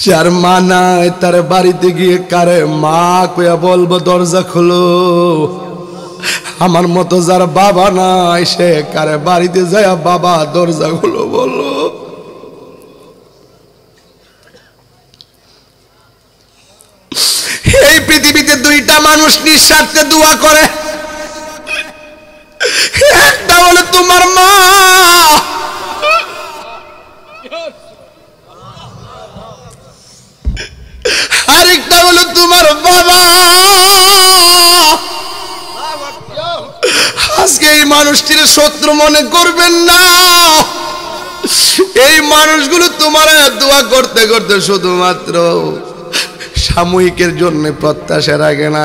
যার মা নাই তার বাড়িতে গিয়ে কারে মা কইয়া বলবো দরজা খোলো। আমার মতো যার বাবা নাই সে কারে বাড়িতে যায় বাবা দরজা খোলো বলো। এই পৃথিবীতে দুইটা মানুষ নিঃস্বার্থে দোয়া করে, একটা হলো তোমার মা, আরেকটা হলো তোমার বাবা। আজকে এই মানুষটির শত্রু মনে করবেন না। এই মানুষগুলো তোমার দোয়া করতে করতে শুধুমাত্র সাময়িকের জন্য প্রত্যাশা রাখে না,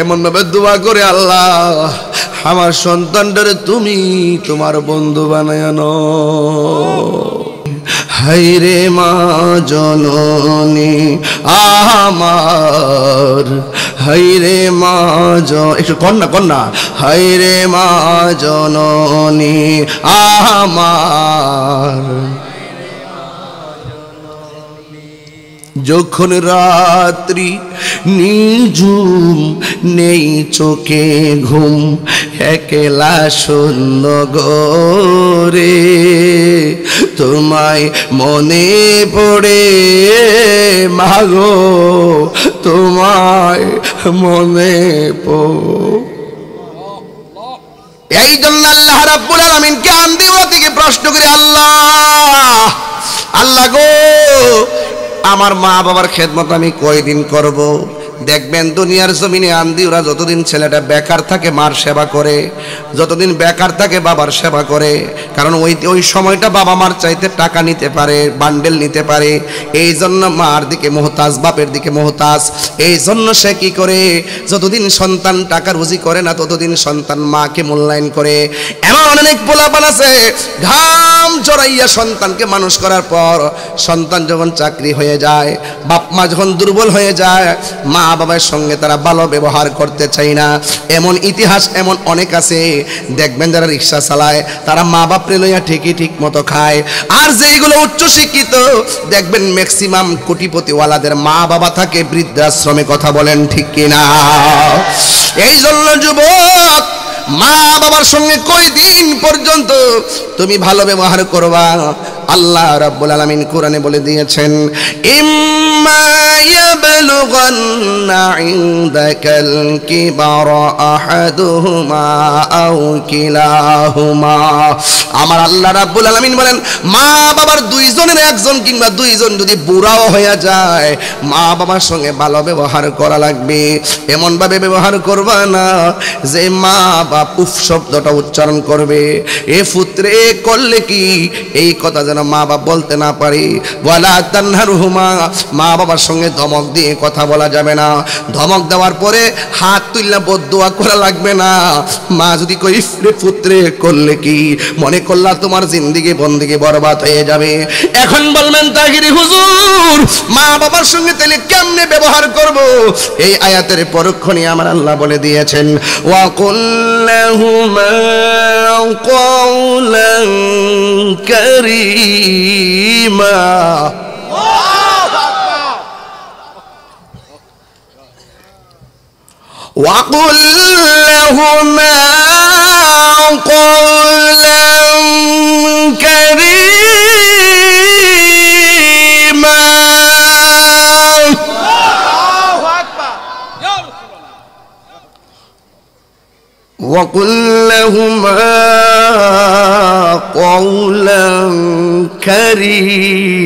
এমন ভাবে দোয়া করে আল্লাহ আমার সন্তানটারে তুমি তোমার বন্ধু বানায় নাও। হায়রে মা জননী আমার, হায়রে মা একটু কন্যা হায়রে মা জননী আমার, যখন রাত্রি নিঝুম নেই চোখে ঘুম, একলা শূন্য ঘরে তোমায় মনে পড়ে মাগো, তোমায় মনে পড়ে। এই জন্য আল্লাহ রাব্বুল আলামিনকে আন্দিওয়া থেকে প্রশ্ন করে, আল্লাহ গো আমার মা বাবার খেদমত আমি কয়দিন করব? দেখবেন দুনিয়ার জমিনে আন্দিওরা যতদিন ছেলেটা বেকার থাকে মার সেবা করে, যতদিন বেকার থাকে বাবার সেবা করে, কারণ ওই সময়টা বাবা মার চাইতে টাকা নিতে পারে, বান্ডেল নিতে পারে, এই জন্য মার দিকে মোহতাজ, বাপের দিকে মোহতাজ। এই জন্য সে কি করে, যতদিন সন্তান টাকা রুজি করে না ততদিন সন্তান মাকে মূল্যায়ন করে। এমন অনেক পোলাপান আছে ঘাম জড়াইয়া সন্তানকে মানুষ করার পর সন্তান যখন চাকরি হয়ে যায়, বাপ মা যখন দুর্বল হয়ে যায়, মা বাবার সঙ্গে তারা ভালো ব্যবহার করতে চায় না। এমন ইতিহাস এমন অনেক আছে। দেখবেন যারা রিক্সা চালায় তারা মা বাপরে লইয়া ঠিকই ঠিক মতো খায়, আর যেইগুলো উচ্চ শিক্ষিত দেখবেন ম্যাক্সিমাম কোটিপতিওয়ালাদের মা বাবা থাকে বৃদ্ধাশ্রমে। কথা বলেন ঠিক কিনা? এই জন্য যুবক, মা বাবার সঙ্গে কয়দিন পর্যন্ত তুমি ভালো ব্যবহার করবা? আল্লাহ রাব্বুল আলামিন কোরআনে বলে দিয়েছেন, ইম্মা ইয়াবলুগান্না ইনদাকাল কিবারা আহাদুহুমা আও কিলাহুমা। আমার আল্লাহ রাব্বুল আলামিন বলেন, মা বাবার দুইজনের একজন কিংবা দুইজন যদি বুড়াও হয়ে যায়, মা বাবার সঙ্গে ভালো ব্যবহার করা লাগবে। এমন ভাবে ব্যবহার করবা না যে মা বাপ উফ শব্দটা উচ্চারণ করবে। এ পুত্রে করলে কি, এই কথা যেন মা বাপ বলতে না পারে। ওয়ালা তানহারহুমা, মা বাবার সঙ্গে ধমক দিয়ে কথা বলা যাবে না। ধমক দেওয়ার পরে হাত তুললে বদদোয়া করা লাগবে না। মা যদি কই রে পুত্রে করলে কি, মনে করলা তোমার জিন্দেগি বন্দেগি বরবাদ হয়ে যাবে। এখন বলবেন তাহিরি হুজুর, মা বাবার সঙ্গে তাহলে কেমনে ব্যবহার করব? এই আয়াতের পরক্ষণে আমার আল্লাহ বলে দিয়েছেন, ওয়া কুল্লাহুমা কওলান কারীমা। وَقُلْ لَهُمَا قَوْلًا كَرِيمًا وَقُلْ لَهُمَا قَوْلًا كَرِيمًا।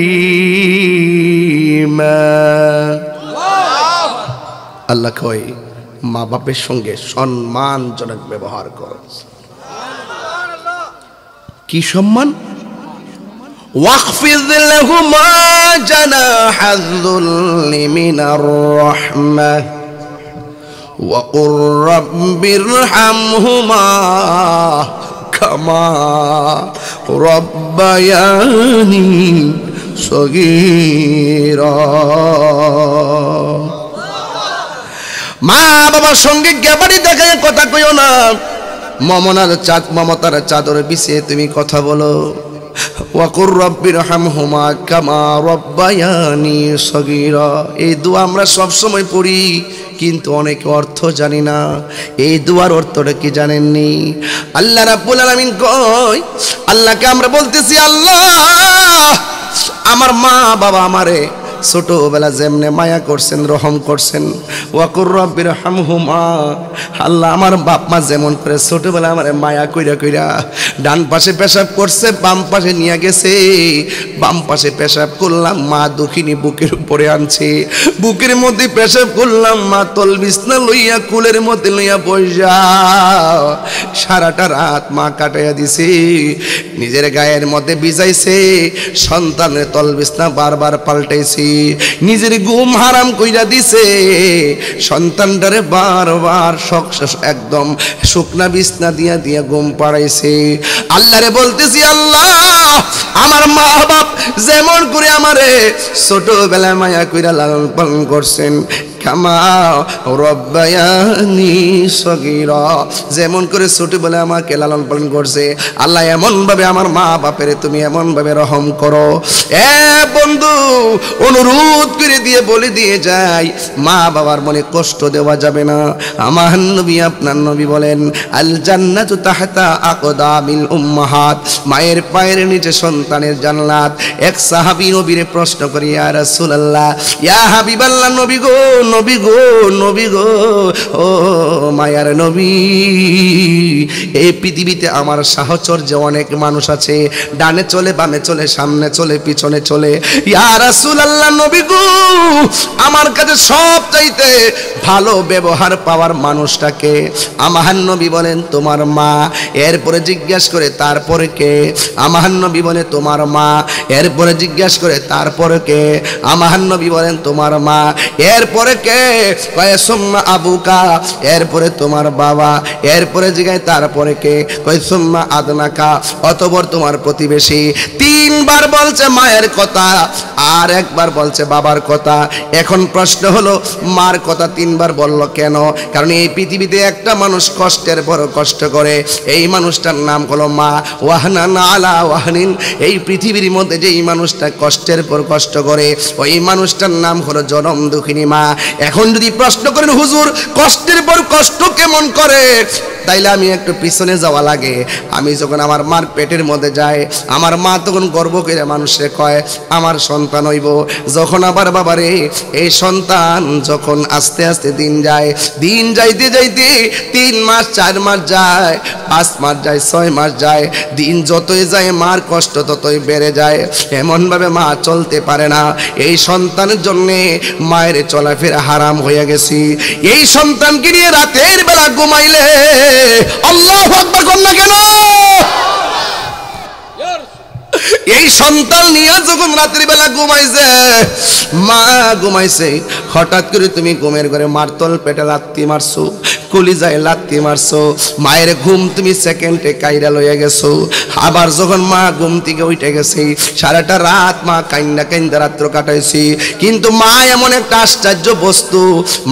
আল্লাহ কয় মা বাপের সঙ্গে সম্মানজনক ব্যবহার করো। কি সম্মান? ওয়াখফিদ লাহুমা জানাহায-যুল্লি মিনার রাহমাহ ওয়া কুর রাব্বিরহামহুমা কামা রাব্বায়ানি সগীরা। মা বাবার সঙ্গে গ্যাবারি দেখায় কথা কইও না। মমতার চাদর বিছিয়ে তুমি কথা বলো। ওয়াকুর রব্বির হামহুমা কামা রব্বায়ানি সগীরা। এই দোয়া আমরা সব সময় পড়ি, কিন্তু অনেকে অর্থ জানি না। এই দোয়ার অর্থটা কি জানেননি? আল্লাহ রাব্বুল আলামিন কয়, আল্লাহকে আমরা বলতেছি, আল্লাহ আমার মা বাবা আমারে ছোটবেলা যেমনে মায়া করছেন, রহম করছেন, ওয়াকুর রব্বির হামহুমা, আল্লাহ আমার বাপ মা যেমন করে ছোটবেলা আমার মায়া কইরা কইরা ডান পাশে পেশাব করছে, বাম পাশে নিয়ে গেছে, বাম পাশে পেশাব করলাম, মা দুঃখিনী বুকের উপরে আনছে, বুকের মধ্যে পেশাব করলাম, মা তল বিছনা লইয়া কুলের মধ্যে লইয়া বইয়া সারাটা রাত মা কাটাইয়া দিছে, নিজের গায়ের মধ্যে ভিজাইছে, সন্তানের তল বিছনা বারবার পাল্টাইছে, নিজের ঘুম হারাম কইরা দিছে, সন্তানটারে বারবার একদম শুকনা বিছনা দিয়া দিয়া ঘুম পাড়াইছে। আল্লাহরে বলতেছি, আল্লাহ আমার মা বাপ যেমন করে আমারে ছোটবেলায় মায়া কইরা লালন পালন করছেন, কামা রব্বায়ানি সগীরা, যেমন করে ছোটবেলায় আমাকে লালন পালন করছে, আল্লাহ এমন ভাবে আমার মা বাপের তুমি এমন ভাবে রহম করো। বন্ধু অনুরোধ করে দিয়ে বলে দিয়ে যাই, মা বাবার মনে কষ্ট দেওয়া যাবে না। আমার নবী আপনার নবী বলেন, আল জান্নাতু তাহতা আকদামিল উম্মাহাত, মায়ের পায়ের নিচে সন্তানের জান্নাত। এক সাহাবী নবীরে প্রশ্ন করি, ইয়া রাসূলুল্লাহ, ইয়া হাবিবাল্লাহ, নবী গো নবী গো নবী গো, ও মায়ার নবী, এই পৃথিবীতে আমার সাহচর্য অনেক মানুষ আছে, ডানে চলে বামে চলে সামনে চলে পিছনে চলে, ইয়া রাসূলুল্লাহ নবী গো, আমার কাছে সব চাইতে ভালো ব্যবহার পাওয়ার মানুষটাকে? আমার নবী বলেন তোমার মা। এরপরে জিজ্ঞাসা করে তারপরে কে? আমার নবী বলে তোমার মা। এরপরে জিজ্ঞাসা করে তারপরে কে? আমার নবী বলেন তোমার মা। এরপরে কে? কয় সুম্মা আবুকা, এরপরে তোমার বাবা। এরপরে জিজ্ঞাসা তারপরে কে? কয় সুম্মা আদনাকা, অতঃপর তোমার প্রতিবেশী। তিনবার বলছে মায়ের কথা, আর একবার বলছে বাবার কথা। এখন প্রশ্ন হলো, মার কথা তিনবার বলল কেন? কারণ এই পৃথিবীতে একটা মানুষ কষ্টের বড় কষ্ট করে, এই মানুষটার নাম হলো মা। ওয়াহনান আলা ওয়াহনিন, এই পৃথিবীর মধ্যে যেই মানুষটা কষ্টের পর কষ্ট করে, ওই মানুষটার নাম হলো জনম দুঃখিনী মা। এখন যদি প্রশ্ন করেন, হুজুর কষ্টের পর কষ্ট কেমন করে, তাইলে আমি একটু পিছনে যাওয়া লাগে। আমি যখন আমার মার পেটের মধ্যে যাই, আমার মা তখন গর্ব করে মানুষে কয় আমার সন্তান হইব। যখন আবার বাবারে এই সন্তান যখন আস্তে আস্তে দিন যায়, দিন যাইতে যাইতে 3 মাস 4 মাস যায়, 5 মাস যায়, 6 মাস যায়, দিন যতই যায় মার কষ্ট ততই বেড়ে যায়। এমনভাবে মা চলতে পারে না। এই সন্তানের জন্যে মায়ের চলাফেরা হারাম হয়ে গেছি। এই সন্তানকে নিয়ে রাতের বেলা ঘুমাইলে আল্লাহু আকবার কর না কেন? এই সন্তান নিয়ে যখন রাতের বেলা ঘুমাইছে, মা ঘুমাইছে, হঠাৎ করে তুমি ঘুমের ঘরে মার তল পেটে লাত্তি মারছো, কলিজায় লাত্তি মারছো, মায়ের ঘুম তুমি সেকেন্ডে কাইরা লইয়া গেছো। আবার যখন মা ঘুম থেকে উঠে গেছে, সারাটা রাত মা কাইন্দা কাইন্দা রাত্র কাটাইছি। কিন্তু মা এমন একটা আশ্চর্য বস্তু,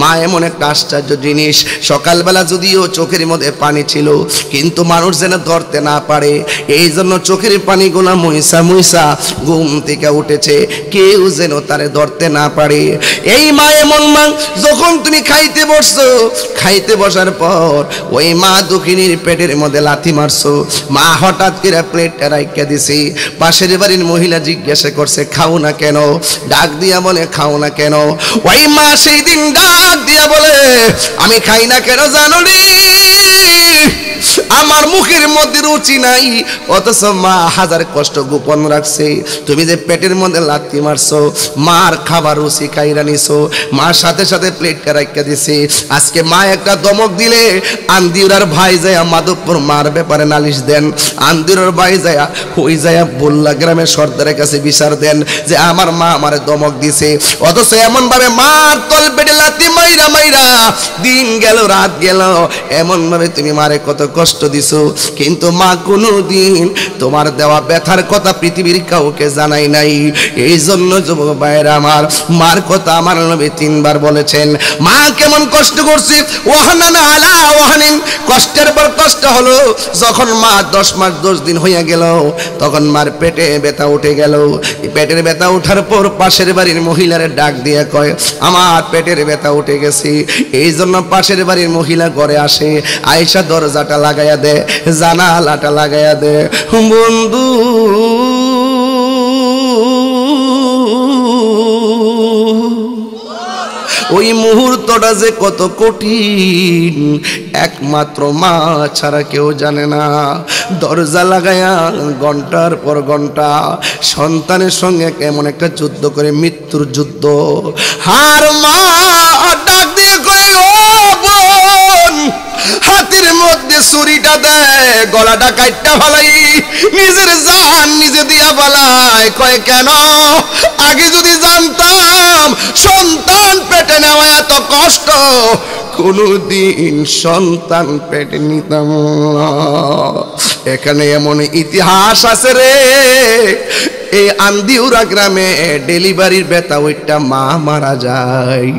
মা এমন একটা আশ্চর্য জিনিস, সকালবেলা যদিও চোখের মধ্যে পানি ছিল, কিন্তু মানুষ যেন ধরতে না পারে, এই জন্য চোখের পানিগুলা মুইসা মুইসা ঘুম থেকে উঠেছে, কেউ যেন তারে ধরতে না পারে। এই মা এমন মা, যখন তুমি খাইতে বসছো, খাইতে বসার পর ওই মা দুঃখিনীর পেটের মধ্যে লাথি মারছো, মা হঠাৎ করে প্লেটটা রাইখা দিছি। পাশের বাড়ির মহিলা জিজ্ঞাসা করছে খাও না কেন? ডাক দিয়া বলে খাও না কেন? ওই মা সেই দিন ডাক দিয়া বলে আমি খাই না কেন জানো নি? আমার মুখের মধ্যে রুচি নাই, অথচ মা হাজার কষ্ট গোপন রাখছে। তুমি যে পেটের মধ্যে লাথি মারছো, মার খাবার রুচি কাইরা নিছো, মার সাথে সাথে প্লেটটা রাখা দিছে। আজকে মা একটা দমক দিলে আন্দিউরার ভাই যায় মাধবপুর মার ব্যাপারে নালিশ দেন, আন্দিউরার ভাই যায় ওই যায় বল্লা গ্রামের সর্দারের কাছে বিচার দেন যে আমার মা আমারে দমক দিছে। অথচ এমন ভাবে মার তল পেটে লাথি মাইরা মাইরা দিন গেল রাত গেল, এমন ভাবে তুমি মারে কত কষ্ট দিছো, কিন্তু মা কোনোদিন তোমার দেওয়া ব্যথার কথা পৃথিবীর কাউকে জানাই নাই। এই জন্য যুবক ভাইরা আমার, মার কথা আমার নবী 3 বার বলেছেন। মা কেমন কষ্ট করছে, ওয়াহানান আলা ওয়াহানিন, কষ্টের পর কষ্ট হলো। যখন মা 10 মাস 10 দিন হইয়া গেল, তখন মার পেটে ব্যথা উঠে গেল। পেটের ব্যথা ওঠার পর পাশের বাড়ির মহিলারে ডাক দিয়ে কয়, আমার পেটের ব্যথা উঠে গেছে। এই জন্য পাশের বাড়ির মহিলা ঘরে আসে, আয়েশা দরজাটা লাগাইয়া দে, জানালাটা লাগাইয়া দে। বন্ধু ওই মুহূর্তটা যে কত কঠিন একমাত্র মা ছাড়া কেউ জানে না। দরজা লাগায়া ঘন্টার পর ঘন্টা সন্তানের সঙ্গে কেমন একটা যুদ্ধ করে, মৃত্যুর যুদ্ধ। আর মা ডাক দিয়ে কই, ও বোন, হাতের মধ্যে ছুরিটা দেয়, গলাটা কাটটা ফালাই, নিজের জান নিজে দিয়া ফালাই। কয় কেন? আগে যদি জানতাম সন্তান পেটে নেওয়া এত কষ্ট, কোনদিন সন্তান পেটে নিতাম না। এখানে এমন ইতিহাস আছে রে, এই আন্দিউরা গ্রামে ডেলিভারির ব্যথা ওইটা মা মারা যায়,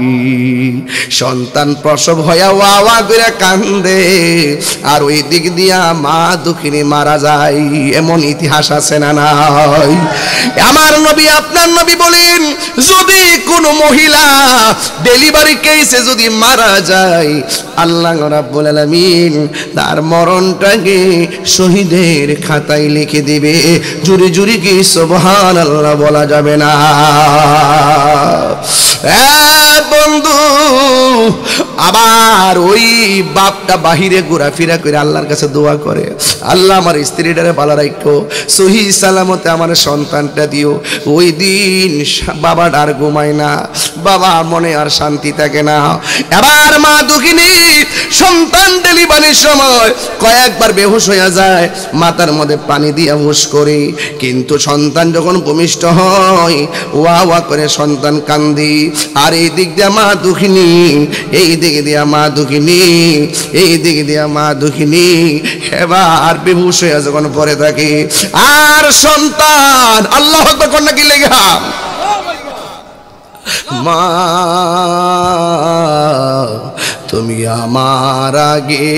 সন্তান প্রসব হইয়া ওয়া ওয়া করে কান্দে, আর ওই দিক দিয়া মা দুঃখিনী মারা যায়। এমন ইতিহাস আছে না নাই? আমার নবী আপনার নবী বলেন, যদি কোনো মহিলা ডেলিভারি কেসে যদি মারা যায়, আল্লাহ রাব্বুল আলামিন তার মরণটাকে শহীদের খাতায় লিখে দিবে। জুরি জুরি কি সুবহানাল্লাহ বলা যাবে না? বন্ধু, আবার ওই বাপটা বাহিরে ঘোরাফেরা করে আল্লাহর কাছে দোয়া করে, আল্লাহ আমার স্ত্রীটারে ভালো রাখো, সহি সালামতে আমার সন্তানটা দিও। ওই দিন বাবা আর ঘুমায় না, বাবা মনে আর শান্তি থাকে না। এবার মা দুঃখিনী সন্তান ডেলিভারির সময় কয়েকবার বেহুশ হয়ে যায়, মাথার মধ্যে পানি দিয়ে হুশ করে, কিন্তু সন্তান যখন ভূমিষ্ঠ হয় ওয়া ওয়া করে সন্তান কান্দি। আর এই দিক দিয়ে মা দুঃখিনী, এই দিক দিয়ে মা দুঃখিনী, এই দিক দিয়ে মা দুঃখিনী। এবার বেহুশ হয়ে যখন পড়ে থাকে, আর সন্তান আল্লাহ আকবার কন্যা কি লেখা, মা তুমি আমার আগে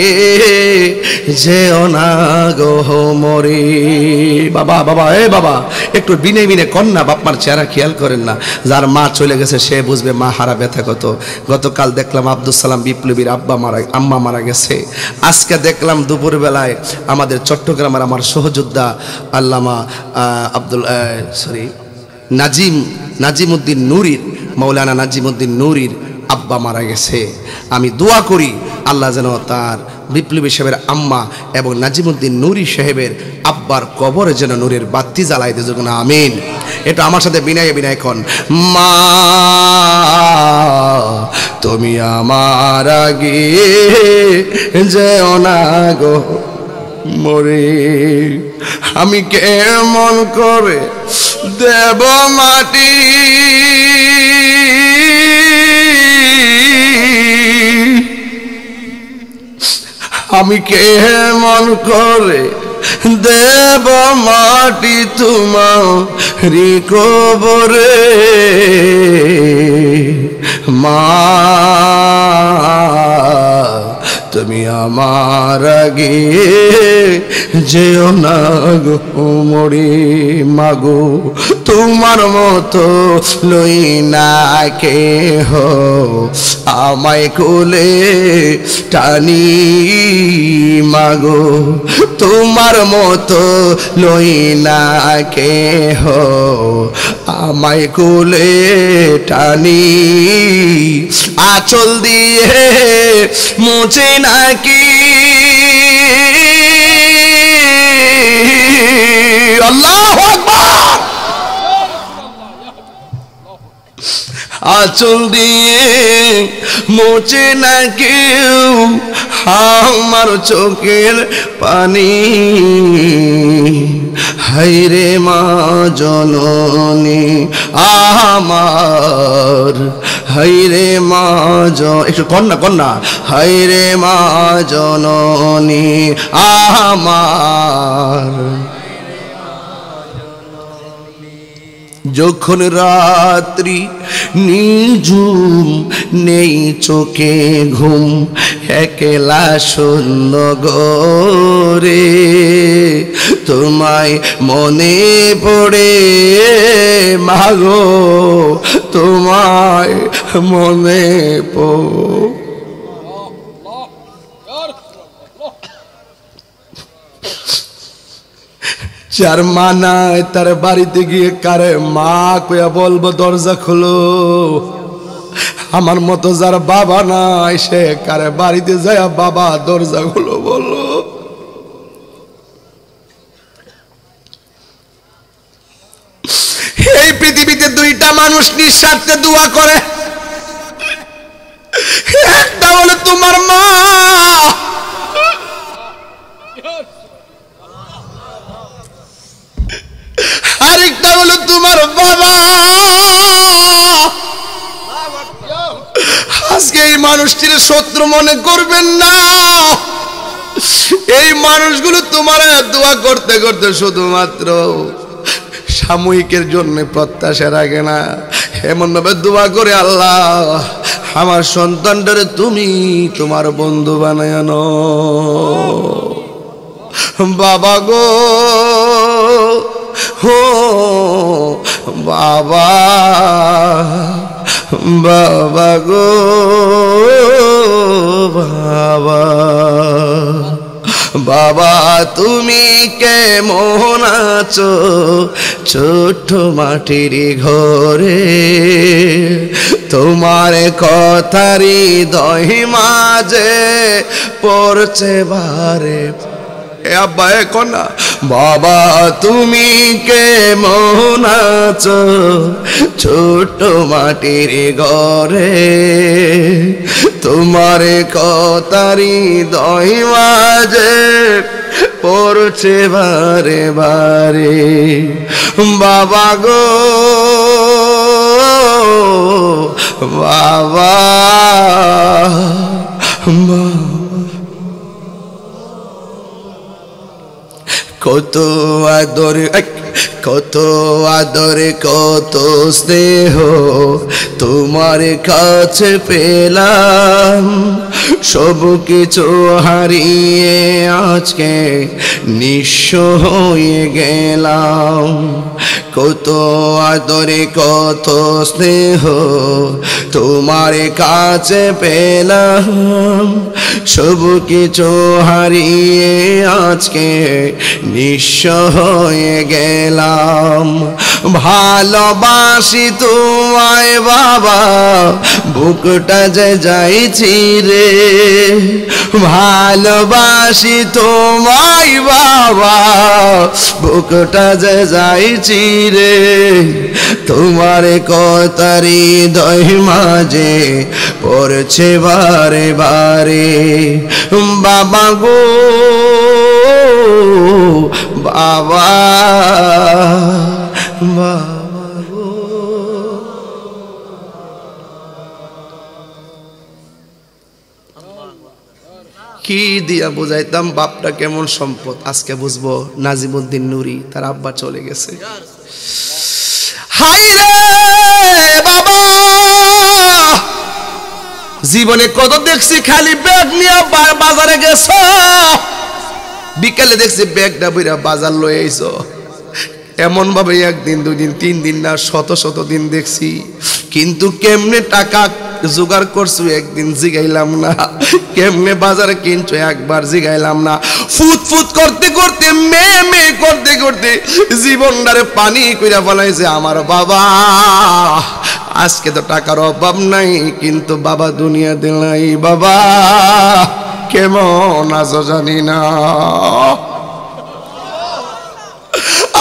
যেও না গো মরে। বাবা বাবা, এ বাবা, একটু বিনে বিনে কন্যা বাপমার চেহারা খেয়াল করেন না। যার মা চলে গেছে সে বুঝবে মা হারা ব্যথা কত। গতকাল দেখলাম আব্দুল সালাম বিপ্লবীর আম্মা মারা গেছে। আজকে দেখলাম দুপুর বেলায় আমাদের চট্টগ্রামের আমার সহযোদ্ধা আল্লামা নাজিমউদ্দিন নুরির, মৌলানা নাজিমউদ্দিন নুরির আব্বা মারা গেছে। আমি দোয়া করি আল্লাহ যেন তার বিপ্লবী সাহেবের আম্মা এবং নাজিমউদ্দিন নুরি সাহেবের আব্বার কবরে যেন নূরের বাতি জ্বালাই দিয়ে না, আমিন। এটা আমার সাথে বিনায় বিনায় কন, মা তুমি আমার আগে যেও না গো মরে। আমি কেমন করে দেব মাটি আমি কেমন করে দেব মাটি তোমারি কবরে। মা তুমি আমার আগে যেও না গো মরে। মাগো তোমার মতো লই না কেহ আমায় কোলে টানি। মাগো তোমার মতো লই না কেহ আমায় কোলে টানি। আঁচল দিয়ে মুছে নাকি আল্লাহু আকবার। আঁচল দিয়ে মুছে না কেউ আমার চোখের পানি। হায়রে মা জননী আমার, হাইরে মা একটু কন্যা কন্যা হাইরে মা জননী আমার যখন রাত্রি নিঝুম নেই চোখে ঘুম একলা শূন্য গোরে তোমায় মনে পড়ে মাগো তোমায় মনে পড়ে যার মা নাই তার বাড়িতে গিয়ে কারে মা কইয়া বলবো দরজা খোলো আমার মতো যার বাবা নাই সে কারে বাড়িতে যায় বাবা দরজা খোলো বলো এই পৃথিবীতে দুইটা মানুষ নিঃস্বার্থে দোয়া করে একটা হলো তোমার মা আরেকটা হলো তোমার বাবা আজকে এই মানুষটির শত্রু মনে করবেন না এই মানুষগুলো তোমার দোয়া করতে করতে শুধুমাত্র সাময়িকের জন্য প্রত্যাশা রাখে না এমন ভাবে দোয়া করে আল্লাহ আমার সন্তানটারে তুমি তোমার বন্ধু বানায় আনো বাবা গো হো বাবা বাবা গো বাবা বাবা তুমি কেমন আছো ছোট্ট মাটির ঘরে তোমার কথারি দহি মাঝে পড়ছে বারে আব্বা কন্যা বাবা তুমি কেমন আছো ছোট মাটির ঘরে তোমার কথারি দহি মাঝে পড়ছে বারে বারে বাবা গো বাবা কত আদরে কত আদরে কত স্নেহ তোমার কাছে পেলাম সব কিছু হারিয়ে আজকে নিঃস্ব হয়ে গেলাম কত আদরে কত স্নেহ তোমার কাছে পেলাম সব কিছু হারিয়ে আজকে নিঃস্ব হয়ে গেলাম ভালোবাসি তোমায় বাবা বুকটা যে যাইছি রে ভালোবাসি তোমায় বাবা বুকটা যে যাইছি রে তোমার কথারি দহি মাঝে পড়ছে বারে বারে বাবা গো বাবা বাবা গো কি দিয়া বুঝাইতাম বাপটা কেমন সম্পদ আজকে বুঝবো নাজিমউদ্দিন নুরি তার আব্বা চলে গেছে হাই রে বাবা জীবনে কত দেখছি খালি ব্যাগ নিয়ে বাজারে গেছো বিকালে দেখছি ব্যাগটা বইরা বাজার লয়ে আইছো এমন ভাবে একদিন দুই দিন তিন দিন না শত শত দিন দেখছি কিন্তু কেমনে টাকা জোগাড় করছো একদিন জিগাইলাম না কেমনে বাজারে কিনছো একবার জিগাইলাম না ফুট ফুট করতে করতে মে করতে করতে জীবনটারে পানি কইরা ফলাইছে আমার বাবা আজকে তো টাকার অভাব নাই কিন্তু বাবা দুনিয়া দিলাই বাবা কেমন আছো জানি না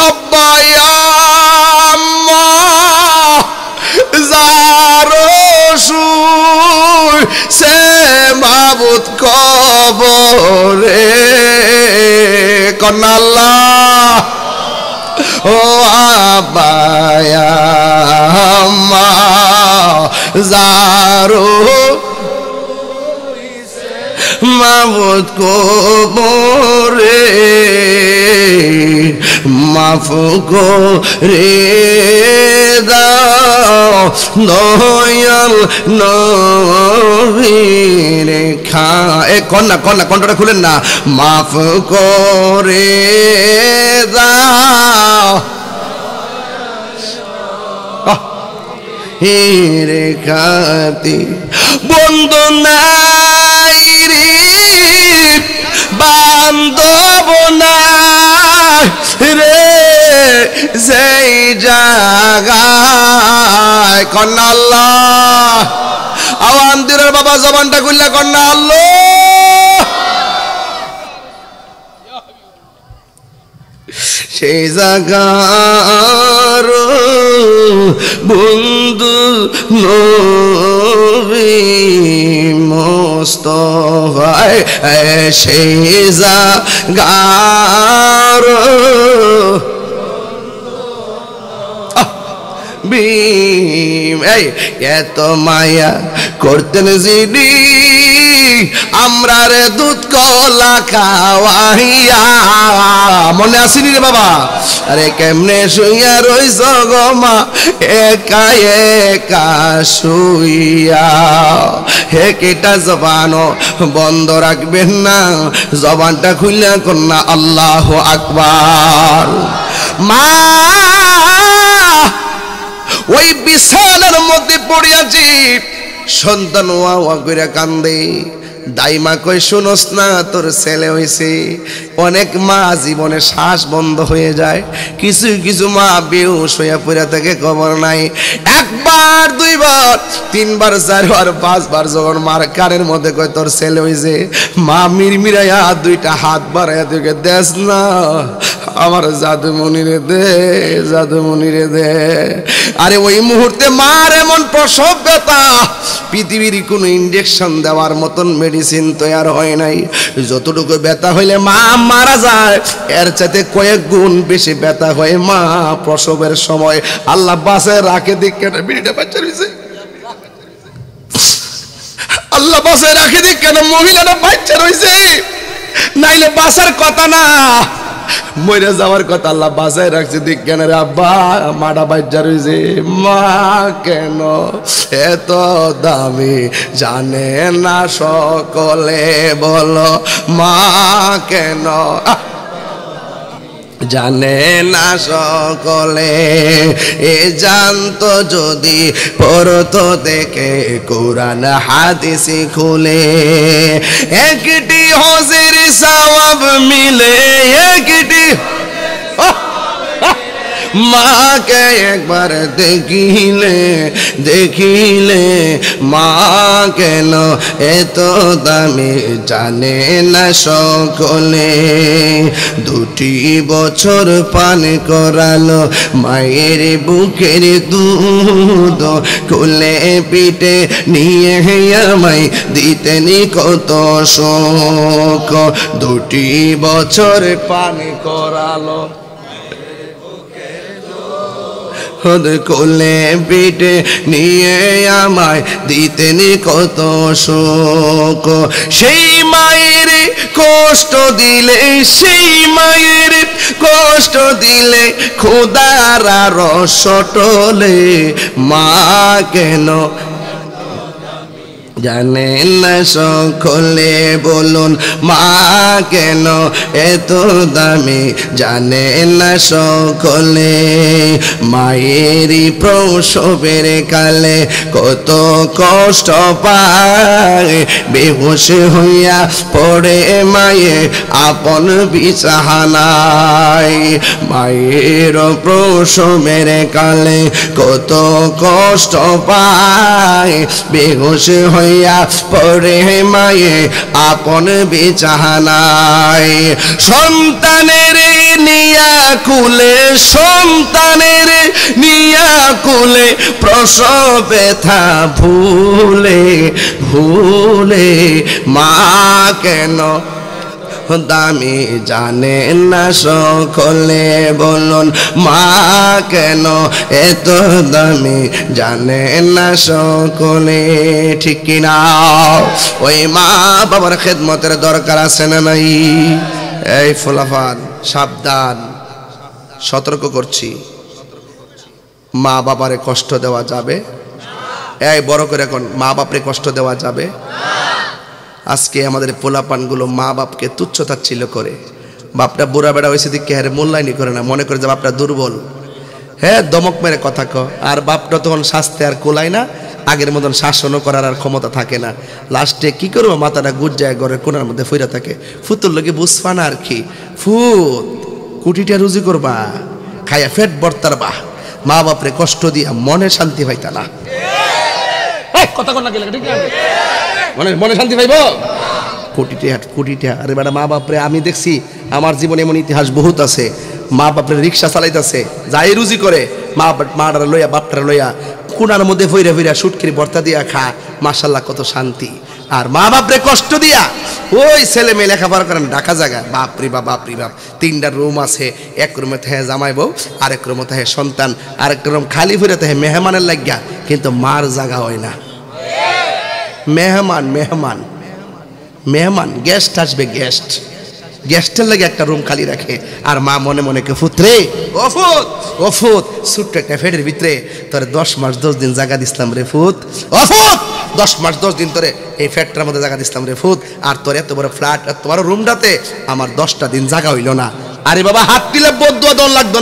আব্বা আম্মা যারো সুর সে মাবুদ কবরে কন্নাল্লাহ ও আব্বা আম্মা যারো মাবুদ কবরে মাফ করে দাও দয়াল নবীর কণ্ঠটা খুলেন না মাফ করে দাও হেরে খাতি বন্ধু নাই রে বান্ধব নাই রে সেই জায়গায় কন্যা আল্লাহ আওয়ান্দিরের বাবা জবানটা খুললা কন্যা আল্লাহ সেই জায়গার বন্ধু নবী মুস্তাফা সেই জায়গার এত মায়া করতেন যিনি আমরা রে দুধ কলা খাওয়াইয়া মনে আসেনি রে বাবা আরে কেমনে শুইয়া রইছ গো মা একা একা শুইয়া হে কেটা জবান বন্ধ রাখবেন না জবানটা খুললে কন্যা আল্লাহ আকবার মা ওই বিছানার মধ্যে পড়িয়াছি সন্তান ওয়া ওয়া করে কান্দে দাইমা কই শুনোস না তোর ছেলে হইছে অনেক মা জীবনে শ্বাস বন্ধ হয়ে যায় কিছু কিছু মা বেহুশ হইয়া পড়ে থাকে খবর নাই একবার দুইবার তিনবার চারবার পাঁচবার যখন মার কানের মধ্যে কয় তোর ছেলে হইছে মা মিরমিরাইয়া দুইটা হাত বাড়াইয়া তোকে দেস না আমার জাদুমণিরে দে জাদুমণিরে দে আরে ওই মুহূর্তে মার এমন প্রসব ব্যথা পৃথিবীর কোনো ইনজেকশন দেওয়ার মতন মেডিসিন তৈরি হয় নাই যতটুকু ব্যথা হইলে মা মারা যায় এর চাইতে কয়েক গুণ বেশি ব্যথা হয় মা প্রসবের সময় আল্লাহ বাসে রাখে দিকে বিড়িটা বাচ্চা রয়েছে আল্লাহ বাসে রাখে দিক কেন মহিলাটা বাচ্চা রয়েছে নাইলে বাসার কথা না মরে যাওয়ার কথা আল্লাহ বাসায় রাখছে দিক কেন রে আব্বা মাটা বাচ্চা রয়েছে মা কেন এত দামি জানে না সকলে বলো মা কেন জানে না সকলে এ জানতো যদি পড়তো দেখে কোরআন হাদিস খুলে একটি হজের সওয়াব মিলে একটি মাকে একবার দেখিলে দেখিলে মা কেন এত দামি জানে না সকলে দুটি বছর পান করালো মায়ের বুকের দুধ কোলে পিঠে নিয়ে আমায় দিতেনি কত শোক দুটি বছর পান করালো কোলে পিঠে নিয়ে আমায় দিতেনি কত শোক সেই মায়ের কষ্ট দিলে সেই মায়ের কষ্ট দিলে খোদার রস টলে মা কেন জানেন না সকলে বলুন মা কেন এত দামি জানেন না সকলে মায়েরই প্রসবের কালে কত কষ্ট পায় বেহুশ হইয়া পড়ে মায়ে আপন বিছানায় মায়ের প্রসবের কালে কত কষ্ট পায় বেহুশ হইয়া পড়ে মায়ে আপন বিছানায় সন্তানের নিয়া কুলে সন্তানের নিয়া কুলে প্রসব ব্যথা ভুলে ভুলে মা কেন দামি জানে না সকলে বলুন মা কেন এত দামি জানে না সকলে ঠিক কিনা ওই মা বাবার খেদমতের দরকার আছে না নাই এই ফুলাফান সাবধান সতর্ক করছি মা বাবারে কষ্ট দেওয়া যাবে এই বড় করে এখন মা বাপরে কষ্ট দেওয়া যাবে আজকে আমাদের পোলাপানগুলো মা বাপকে তুচ্ছ তাচ্ছিল্য করে বাপটা বুড়া বেড়া হয়েছে দিকে হ্যাঁ মূল্যায়নই করে না মনে করে যে বাপটা দুর্বল হ্যাঁ দমক মেরে কথা ক আর বাপটা তখন শাস্তে আর কোলায় না আগের মতন শাসনও করার আর ক্ষমতা থাকে না লাস্টে কি করবো মাথাটা গুজ যায় ঘরের কোনার মধ্যে ফিরে থাকে ফুতুর লোকে বুঝবা না আর কি ফুত কুটিটা রুজি করবা খাইয়া ফেট বর্তার বা মা বাপরে কষ্ট দিয়া মনে শান্তি পাইতা না কথা কর না মনে শান্তি পাইব কোটিটা আরে বেটা মা বাপরে আমি দেখছি আমার জীবনে এমন ইতিহাস বহুত আছে মা বাপরে রিক্সা চালাইতেছে যাই রুজি করে মাটারা লইয়া বাপটারা লইয়া কোনার মধ্যে ফইরা ফইরা সুটকিরি ভর্তা দিয়া খা মাশাল্লাহ কত শান্তি আর মা বাপরে কষ্ট দিয়া ওই ছেলে মেয়ে লেখাপড়া করেন ঢাকা জায়গা বাপরে বাপ 3টা রুম আছে এক রুমে থাকে জামাই বউ আরেক রুমে থাকে সন্তান আরেক রুম খালি ফিরে থাকে মেহমানের লাগিয়া কিন্তু মার জায়গা হয় না মেহমান গেস্ট আসবে গেস্টের লাগে একটা রুম খালি রাখে আর মা মনে মনে কে ফুতরে ও ফুত ছোট্ট একটা ফেটের ভিতরে তোর 10 মাস 10 দিন জায়গা দিছিলাম রে ফুত ও ফুত 10 মাস 10 দিন তোরে এই ফ্যাটটার মধ্যে জায়গা দিছিলাম রে ফুত আর তোর এত বড় ফ্ল্যাট এত বড় রুমটাতে আমার 10টা দিন জায়গা হইল না আরে বাবা হাত দিলে বদুয়া দল লাগতো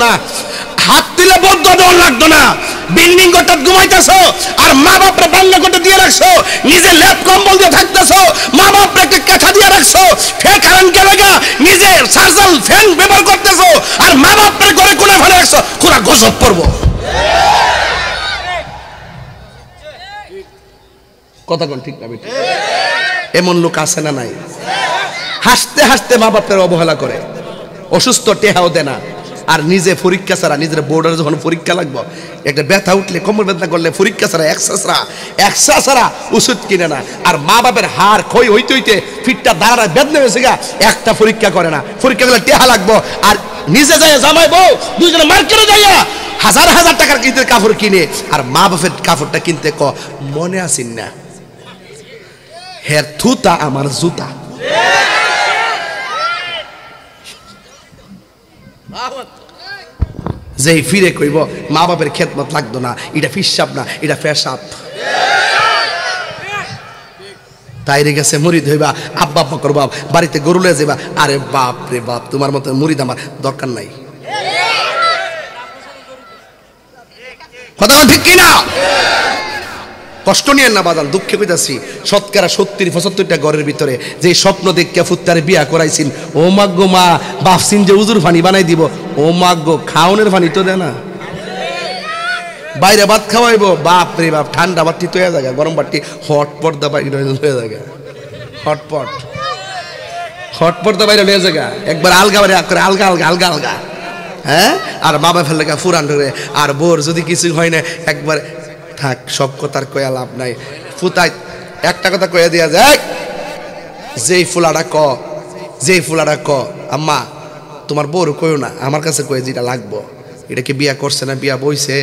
না বিল্ডিং গোটা ঘুমাইতেছো আর মা বাপরে বাংলা গোটা দিয়ে রাখছো নিজে লেপ কম্বল দিয়ে থাকতেছো মা বাপরে কাঁথা দিয়ে রাখছো ফের কারেন্ট গেলে নিজে সার্জাল ফ্যান ব্যবহার করতেছো আর মা বাপরে ঘরে কোণে ফেলে রাখছো পুরা গজব পড়বো কথা কোন ঠিক না বেটি এমন লোক আছে না নাই হাসতে হাসতে মা বাপের অবহেলা করে অসুস্থ টেহাও দেয় না আর নিজে পরীক্ষা ছাড়া নিজের বোর্ডের যখন পরীক্ষা লাগবো একটা ব্যথা উঠলে কোমর ব্যথা করলে পরীক্ষা ছাড়া একসা ছাড়া ওষুধ কিনে না আর মা বাপের হাড় ক্ষয় হইতে ফিটটা দাঁড়া বেদনা হয়েছে গা একটা পরীক্ষা করে না পরীক্ষা করলে টেহা লাগবো আর নিজে যায় জামাই বউ দুইজনে মার্কেটে যাইয়া হাজার টাকার কিনতে কাপড় কিনে আর মা বাপের কাপড়টা কিনতে মনে আসেন না হের থুতা আমার জুতা যেই ফিরে কইব মা বাপের খেদমত লাগতো না এটা ফিসাব না এটা ফেসাব তাইরে গেছে মুরিদ হইবা আব্বা করবা বাড়িতে গরু লয়ে যাবা আরে বাপ রে বাপ তোমার মতো মুরিদ আমার দরকার নাই কথা ঠিক কিনা কষ্ট নিয়ে না বাদান দুঃখে কইতাছি শতকরা 70-75টা ঘরের ভিতরে যে স্বপ্ন দেখিয়া ফুত্তারে বিয়া করাইছিন ও মাগো মা বাপসিন যে উজুর পানি বানাই দিব ও মাগো খাওনের পানি তো দেয় না বাইরে ভাত খাওয়াইবো বাপ রে বাপ ঠান্ডা বাতি তো হয়ে যায় গরম বাতি হটপট দা বাইরে হয়ে যায় হটপট দা বাইরে হয়ে যায় একবার আলগা বাইরে করে আলগা হ্যাঁ আর বাবা ফেলে ফুরান ধরে আর বোর যদি কিছু হয় না একবার থাক সব কথার কয়া লাভ নাই ফুতাই একটা কথা কয়ে দিয়া যায় যেই ফুলাটা ক আম্মা তোমার বউর কইও না আমার কাছে কয়ে যেটা লাগবো এটা কি বিয়া করছে না বিয়া বইছে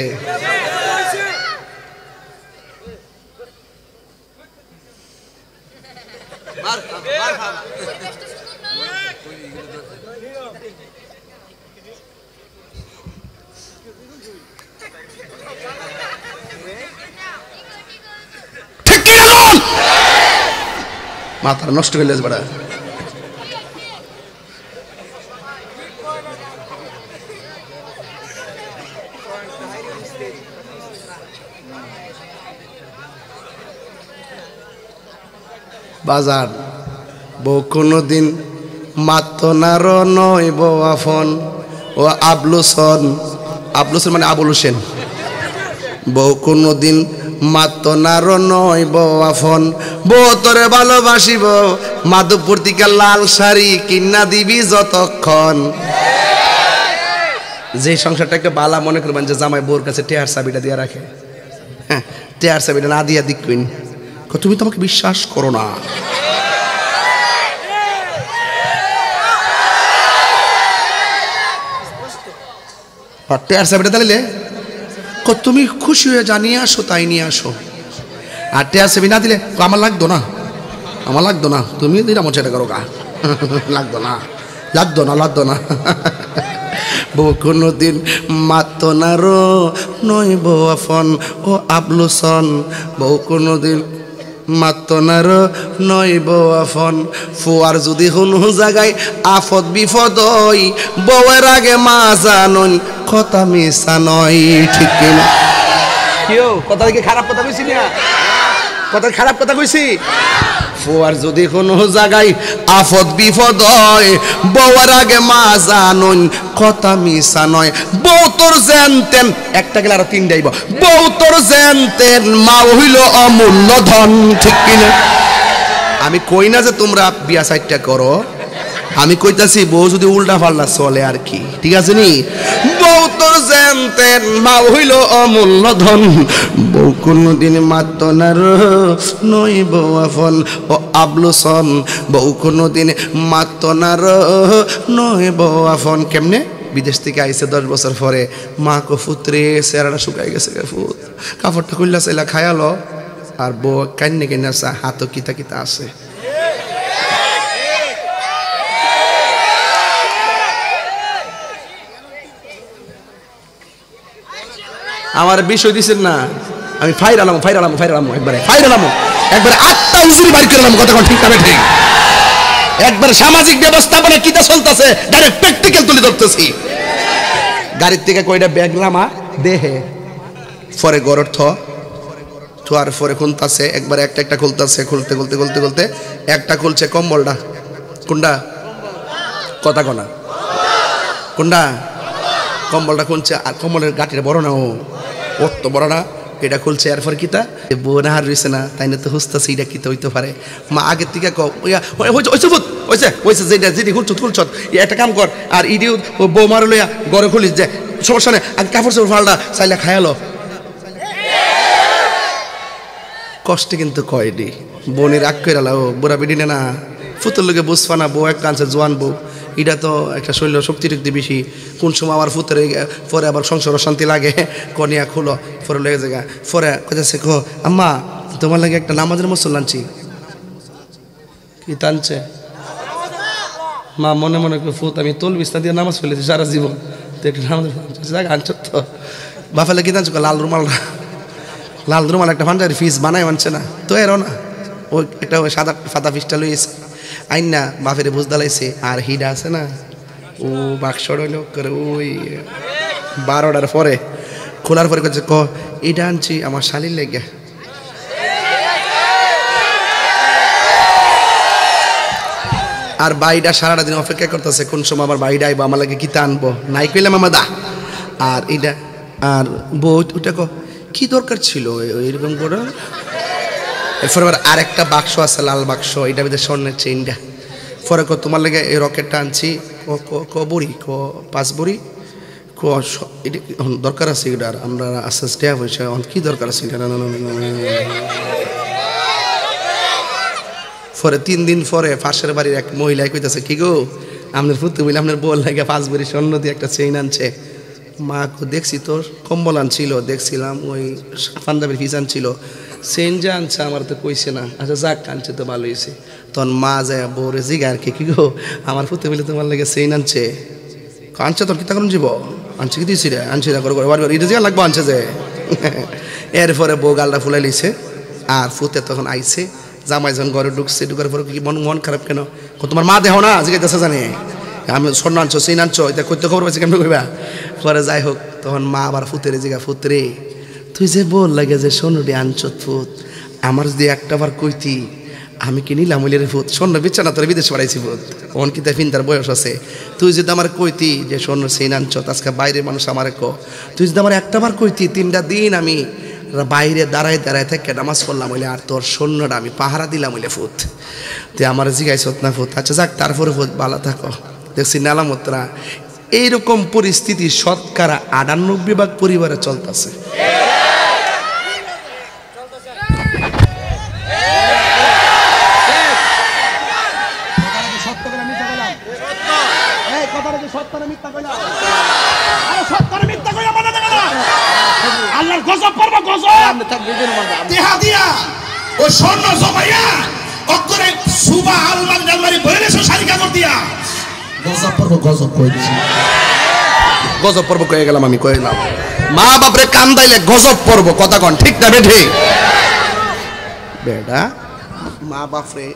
মাথা নষ্ট হয়ে গেছে বড়া বাজার বউ কোনদিন মাতনার নয় বউ আফন ও আবলুসন মানে আবুল হোসেন বউ কোনদিন মাতনার নয় বউ আফন বউ তোরে ভালোবাসিব মাধবপুর থেকে লাল শাড়ি কিনা দিবি যতক্ষণ যে সংসারটাকে বালা মনে করবেন যে জামাই বউর কাছে টেয়ার চাবিটা দিয়ে রাখে হ্যাঁ টেয়ার চাবিটা না দিয়া দিক কইন তুমি তোমাকে বিশ্বাস করো না টেয়ার চাবিটা তাইলে তুমি খুশি হয়ে জানিয়ে আসো, তাই নিয়ে আসো। আর টেয়ার চাবি না দিলে আমার লাগতো না, আমার লাগতো না, তুমি দিলাম সেটা করো গা, লাগতো না, লাগতো না, লাগতো না। বউ কোনোদিন মাত না রো নই বউ আফন ও আবলুসন, বউ কোনোদিন মাত না রো নই বউ আফন। ফুয়ার যদি হুনু জাগায় আফত বিপদ হই, বউয়ের আগে মা জানন কথা মিশা নয়, ঠিক কিনা? কেউ কথা কি খারাপ কথা কইছি না? কথা খারাপ কথা কইছি? ফুয়ার যদি কোনো জায়গায় আফত বিপদ হয়, বউয়ের আগে মা জানুন কথা মিশা নয়। বউ তোর জানতেন একটা গেলে আরো তিনটা আইব, বউ তোর জানতেন মা হইল অমূল্য ধন, ঠিক কিনা? আমি কই না যে তোমরা বিয়া সাইটটা করো, আমি কইতাছি বউ যদি উল্টা পাল্টা চলে আর কি, ঠিক আছে নি? বউ তোর জানতেন মা হইল অমূল্য ধন, বউ কোনদিন মাত না নই বউ আফন ও আবলুসন, বউ কোনদিন মাত না নই বউ আফন। কেমনে? বিদেশ থেকে আইসে 10 বছর পরে মা কো ফুতরে চেহারাটা শুকাই গেছে, ফুত কাপড়টা খুললা চাইলা খায়ালো, আর বউ কান্নে কেনে হাতও কিতা কিতা আছে। আমার বিষয় দিচ্ছেন না, আমি ফাইরালাম একবারে একবারে 8টা উজুরি বাইর করলাম, কথা ঠিক না ঠিক? একবার সামাজিক ব্যবস্থাপনা কিটা চলতেছে ডাইরেক্ট প্র্যাকটিক্যাল তুলে ধরতেছি। গাড়ির থেকে কয়টা ব্যাগ লামা দেহে, পরে গরর থোয়ার পরে খুলতাছে, একবার একটা একটা খুলতাছে, খুলতে খুলতে খুলতে খুলতে একটা খুলছে কম্বলটা। কোনটা? কথা কনা কোনটা? কম্বলটা খুলছে, আর কম্বলের গাটিটা বড় না, অত বড় না, এটা খুলছে। এরপর কিতা বোনা হার রয়েছে না, তাই না তো হুসতাছে, এটা কিতা হইতে পারে। মা আগের থেকে যেটা যেটি খুলছ একটা কাম কর, আর ইডিও বউ মার লইয়া গড়ে খুলিস, যে সমস্যা নেই, আগে কাপড় চোপড় ফালটা চাইলে খায়ালো। কষ্টে কিন্তু কয়ডি বোনের রাগ করে লাও, বুড়া বিডি না ফুতুর লোকে বুঝবা না, বউ এক কাঁচে জোয়ান বউ, এটা তো একটা শৈল শক্তি টক্তি বেশি। কোন সময় আমার ফুতের পরে আবার সংসার অশান্তি লাগে, কনিয়া খুলো পরে লেগে জায়গা পরে কোথাছে কো আম্মা তোমার লাগে একটা নামাজের মসল আনছি। কি টানছে মা? মনে মনে ফুত আমি তোল বিস্তার দিয়ে নামাজ ফেলেছি সারা জীবন, তো একটা নামাজ আনছ তো বাফালে কি টানছো? লাল রুমাল একটা ফান্ডারি ফিস বানাই আনছে না তো, এরও না ওই একটা ওই সাদা ফাদা ফিসটা লইয়েছে আইন না, বাফেরে বুঝ দালাইছে। আর হিডা আছে না, ও বাক্স করে ওই 12টার পরে খোলার পরে করছে ক এটা আনছি আমার শালির লেগে। আর বাইটা সারাটা দিন অপেক্ষা করতেছে কোন সময় আমার বাইটা আইব, আমার লাগে কিতা আনবো, নাই কইলাম আমার দা। আর এটা আর বউ ওটা কি দরকার ছিল এরকম করে। এরপর আবার আরেকটা বাক্স আছে লাল বাক্স, এটা ভিতরে স্বর্ণের চেইনটা। পরে তোমার লাগে এই রকেটটা আনছি, ক বড়ি 5 বড়ি এটা দরকার আছে, এটার আমরা আস্তে আস্তে হয়েছে কি দরকার আছে এটা। পরে 3 দিন পরে পাশের বাড়ির এক মহিলায় কইতেছে কি গো আপনার ফুটতে বলে আপনার বল লাগে 5 বড়ি স্বর্ণ দিয়ে একটা চেইন আনছে। মা দেখছি তোর কম্বল আনছিল, দেখছিলাম ওই পাঞ্জাবির ফিস আনছিল, চেইন যে আনছে আমার তো কইছে না। আচ্ছা যাক আনছে তো ভালো হয়েছে। তখন মা যায় বউরে জিগা আর কি গো আমার ফুটে বলে তোমার লাগে চেইন আনছে, আনছে তোর কিতা করুন যাব আনছে কি দিয়েছি রে, আনছি না করে এটা জিগা লাগবো আনছে যে। এরপরে বউ গালটা ফুলাই লিছে, আর ফুতে তখন আইছে। জামাই যখন ঘরে ঢুকছে, ঢুকার পরে কি মন খারাপ কেন? তোমার মা দেহ না জিজ্ঞাসা জানে আমি স্বর্ণ আনছো চেইন আনছো, এটা করতে খবর পাইছে কেমন কইবা। পরে যাই হোক তখন মা আবার ফুতেরে জিগা ফুতরে তুই যে বল লাগে যে স্বর্ণটি আনছ ফুত, আমার যদি একটা বার কইতি আমি কি নিলাম ওইলে ফুত, স্বর্ণ বিচ্ছা না তোর বিদেশে বাড়াইছি ফুত, ওন কি ফিন তার বয়স আছে। তুই যদি আমার কইতি যে স্বর্ণ চেইন আনছ, আজকে বাইরের মানুষ আমার তুই যদি আমার একটা বার কইতি 3টা দিন আমি বাইরে দাঁড়ায় থেকে নামাজ পড়লাম হইলে, আর তোর সৈন্যটা আমি পাহারা দিলাম হইলে ফুত, তুই আমার জিগাইছত না ফুত। আচ্ছা যাক তারপরে ফুত ভালো থাকো। দেখছি নালামতরা এইরকম পরিস্থিতি 98% পরিবারে চলতেছে। সত্য দেহা দিয়া ও স্বর্ণ জমাইয়া অক্ষরে সুবা আলমারি আলমারি ভরে রেছো শাড়ি কাপড় দিয়া গজব পর্ব গজব কইছি গজব পর্ব কয়ে গেলাম আমি কইলাম মা বাপরে কান্দাইলে গজব পর্ব কথা কোন ঠিক না বেঠে বেটা মা বাপরে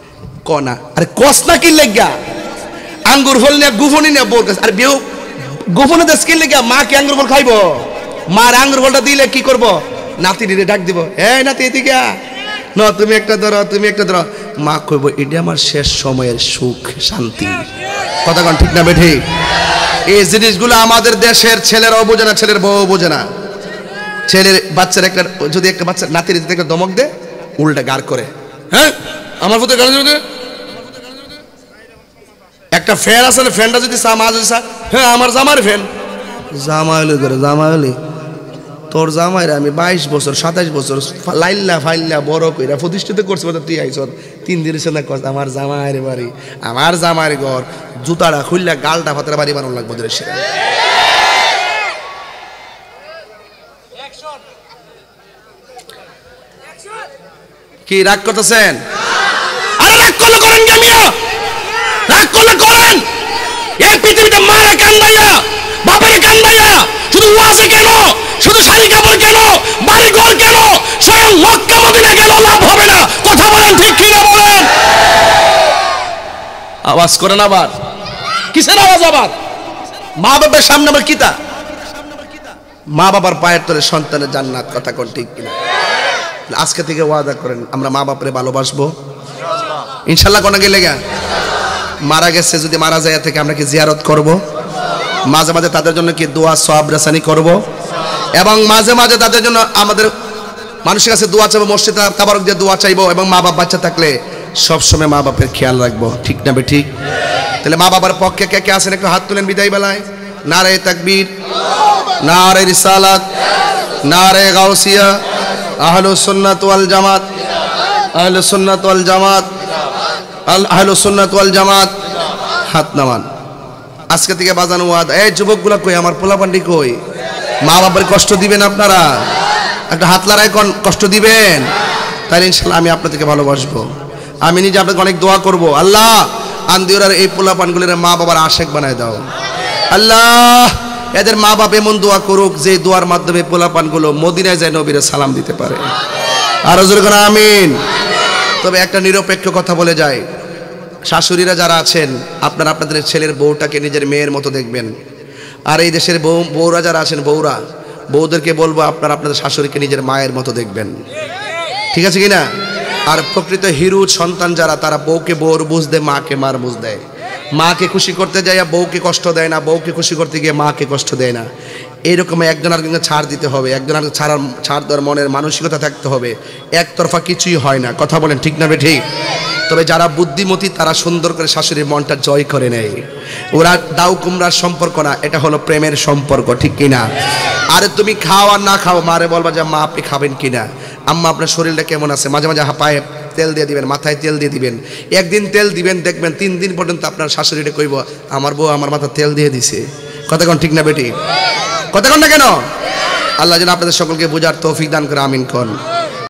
কনা আরে কস না কি লাগা আঙ্গুর ফল নিয়ে গুফনি নিয়ে বোর কাছে আরে বিউ গুফনি দে স্কিল লাগা মা কি আঙ্গুর ফল খাইবো মার আঙ্গুর ফলটা দিলে কি করব নাতি দিলে ডাক দিব এই নাতি এদিকে না তুমি একটা ধরো তুমি একটা ধরো মা কইব এটা আমার শেষ সময়ের সুখ শান্তি কথা কোন ঠিক না বেঠে এই জিনিসগুলো আমাদের দেশের ছেলেরাও বোঝে না ছেলের বউ বোঝে না ছেলের বাচ্চার একটা যদি একটা বাচ্চা নাতির দিতে একটা দমক দে উল্টা গার করে হ্যাঁ আমার প্রতি গাল দিবে একটা ফ্যান আছে না ফ্যানটা যদি সামা যদি হ্যাঁ আমার জামার ফ্যান জামাইলি করে জামাইলি তোর জামাইরে আমি 22 বছর 27 বছর লাইল্লা ফাইল্লা বড় কইরা প্রতিষ্ঠিত করছি বলে তুই আইছ 3 দিনের সঙ্গে কস আমার জামাইরে বাড়ি আমার জামাইর ঘর জুতাটা খুললা গালটা ফাতরা বাড়ি বানানো লাগবে তোর সে কি রাগ করতেছেন আরে রাগ করলে করেন কেমিয়া রাগ করলে করেন এই পৃথিবীতে মারে কান্দাইয়া বাবারে কান্দাইয়া শুধু ওয়াজে কেন শুধু শাড়ি কাপড় কেন বাড়ি ঘর কেন স্বয়ং মক্কা মদিনা গেল লাভ হবে না কথা বলেন ঠিক কি না বলেন আওয়াজ করেন আবার কিসের আওয়াজ আবার মা বাবার সামনে আবার কিতা মা বাবার পায়ের তলে সন্তানের জান্নাত কথা কোন ঠিক কিনা আজকে থেকে ওয়াদা করেন আমরা মা বাপরে ভালোবাসবো ইনশাআল্লাহ কোন গেলে গা মারা গেছে যদি মারা যায় থেকে আমরা কি জিয়ারত করব মাঝে মাঝে তাদের জন্য কি দোয়া সওয়াব রাসানি করব এবং মাঝে মাঝে তাদের জন্য আমাদের মানুষের কাছে দোয়া চাইবো মসজিদে তাবারক দিয়ে দোয়া চাইবো এবং মা বাপ বাচ্চা থাকলে সব সময় মা বাপের খেয়াল রাখবো ঠিক না বে ঠিক তাহলে মা বাবার পক্ষে কে কে আছেন একটু হাত তুলেন বিদায় বেলায় নারে তাকবীর নারে রিসালাত নারে গাউসিয়া আহলুস সুন্নাত ওয়াল জামাত আহলুস সুন্নাত ওয়াল জামাত আহলুস সুন্নাত ওয়াল জামাত হাত নামান আজকে থেকে বাজানো ওয়াদ এই যুবকগুলা কই আমার পোলাপান্ডি কই মা বাবার কষ্ট দিবেন আপনারা একটা হাত লড়াই কষ্ট দিবেন তাহলে ইনশাআল্লাহ আমি আপনাদেরকে ভালোবাসবো আমি নিজে আপনাকে অনেক দোয়া করব আল্লাহ আন্দিওরার এই পোলাপানগুলোর মা বাবার আশেক বানায় দাও আল্লাহ এদের মা বাপ এমন দোয়া করুক যে দোয়ার মাধ্যমে পোলাপানগুলো মদিনায় যায় নবীর সালাম দিতে পারে আর জোরে করে আমিন তবে একটা নিরপেক্ষ কথা বলে যায় শাশুড়িরা যারা আছেন আপনারা আপনাদের ছেলের বউটাকে নিজের মেয়ের মতো দেখবেন আর এই দেশের বউরা যারা আছেন বউদেরকে বলবো আপনারা আপনাদের শাশুড়িকে নিজের মায়ের মতো দেখবেন ঠিক আছে কিনা আর প্রকৃত হিরু সন্তান যারা তারা বউকে বউর বুঝ দেয় মাকে মার বুঝ দেয় মাকে খুশি করতে যাইয়া বউকে কষ্ট দেয় না বউকে খুশি করতে গিয়ে মাকে কষ্ট দেয় না এইরকম একজন আরেকজনকে ছাড় দিতে হবে একজন আরেকজন ছাড় দেওয়ার মনের মানসিকতা থাকতে হবে একতরফা কিছুই হয় না কথা বলেন ঠিক না বে ঠিক তবে যারা বুদ্ধিমতী তারা সুন্দর করে শাশুড়ির মনটা জয় করে নেয় ওরা দাউ কুমড়ার সম্পর্ক না এটা হলো প্রেমের সম্পর্ক ঠিক কিনা আরে তুমি খাও আর না খাও মারে বলবা যে মা আপনি খাবেন কিনা আম্মা আপনার শরীরটা কেমন আছে মাঝে মাঝে পায়ে তেল দিয়ে দিবেন মাথায় তেল দিয়ে দিবেন একদিন তেল দিবেন দেখবেন 3 দিন পর্যন্ত আপনার শাশুড়িটা কইব আমার বউ আমার মাথা তেল দিয়ে দিছে কথা কোন ঠিক না বেটি কথা কোন না কেন আল্লাহ যেন আপনাদের সকলকে বোঝার তৌফিক দান করে আমিন কোন